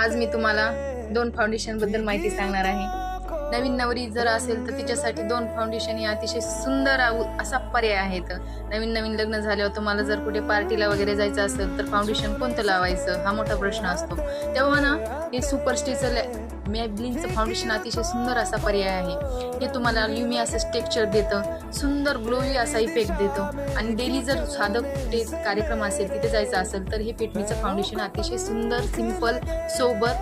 आज मी तुम्हाला 2 फाउंडेशन बद्दल माहिती सांगणार आहे। नवीन नवरी जर असेल तर तिच्यासाठी 2 फाउंडेशन हे अतिशय सुंदर असा पर्याय आहेत। नवीन लग्न झाल्यावर तुम्हाला जर कुठे पार्टीला वगैरे जायचं असेल तर फाउंडेशन कोणतं लावायचं हा मोठा प्रश्न असतो। तेव्हा ना हे सुपर स्टेचं मॅबलिनचं फाउंडेशन अतिशय सुंदर असा पर्याय आहे। हे तुम्हाला ल्युमी असं टेक्स्चर देतं, सुंदर ग्लोई असा इफेक्ट देतो आणि डेली जर साधं कुठे कार्यक्रम असेल तिथे जायचं असेल तर हे फिटमीचं फाउंडेशन अतिशय सुंदर, सिंपल, सोबर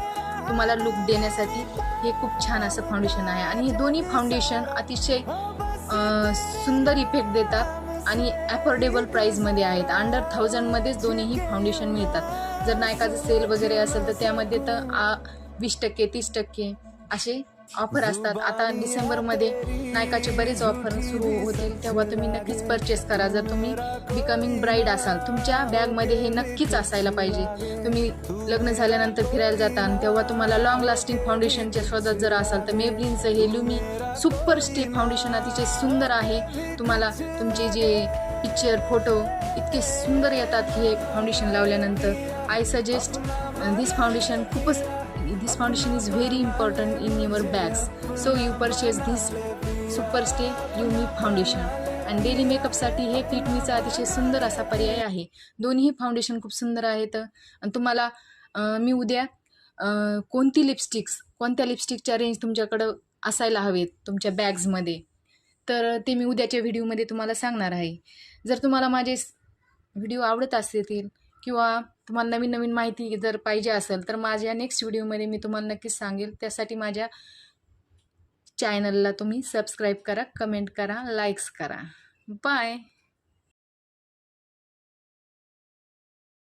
तुम्हाला लुक देण्यासाठी हे खूप छान असं फाउंडेशन आहे। आणि हे दोन्ही फाउंडेशन अतिशय सुंदर इफेक्ट देतात आणि अफोर्डेबल प्राईजमध्ये आहेत। अंडर 1000 मध्येच दोन्हीही फाउंडेशन मिळतात। जर नायकाचं सेल वगैरे असेल तर त्यामध्ये तर 20%, 30% असे ऑफर असतात। आता डिसेंबरमध्ये नायकाचे बरेच ऑफर सुरू होतील, तेव्हा तुम्ही नक्कीच परचेस करा। जर तुम्ही बिकमिंग ब्राईड असाल तुमच्या बॅगमध्ये हे नक्कीच असायला पाहिजे। तुम्ही लग्न झाल्यानंतर फिरायला जाता तेव्हा तुम्हाला लॉंग लास्टिंग फाउंडेशनच्या शोधात जर असाल तर मेबलिनचं हे ल्युमी सुपर स्टे फाउंडेशन अतिशय सुंदर आहे। तुम्हाला तुमचे जे पिक्चर, फोटो इतके सुंदर येतात हे फाउंडेशन लावल्यानंतर। I suggest this foundation This foundation is very important in your bags, so you purchase this super stay Lumi foundation. आणि डेली मेकअपसाठी हे फिटमीचा अतिशय सुंदर असा पर्याय आहे। दोन्ही फाउंडेशन खूप सुंदर आहेत। आणि तुम्हाला मी उद्या कोणत्या लिपस्टिकच्या रेंज तुमच्याकडं असायला हवेत तुमच्या बॅग्समध्ये, तर ते मी उद्याच्या व्हिडिओमध्ये तुम्हाला सांगणार आहे। जर तुम्हाला माझे व्हिडिओ आवडत असतील किंवा तुम्हाला नवीन माहिती जर पाहिजे असेल तर माझ्या नेक्स्ट व्हिडिओमध्ये मी तुम्हाला नक्कीच सांगेल। त्यासाठी माझ्या चॅनलला तुम्ही सबस्क्राईब करा, कमेंट करा, लाईक्स करा। बाय।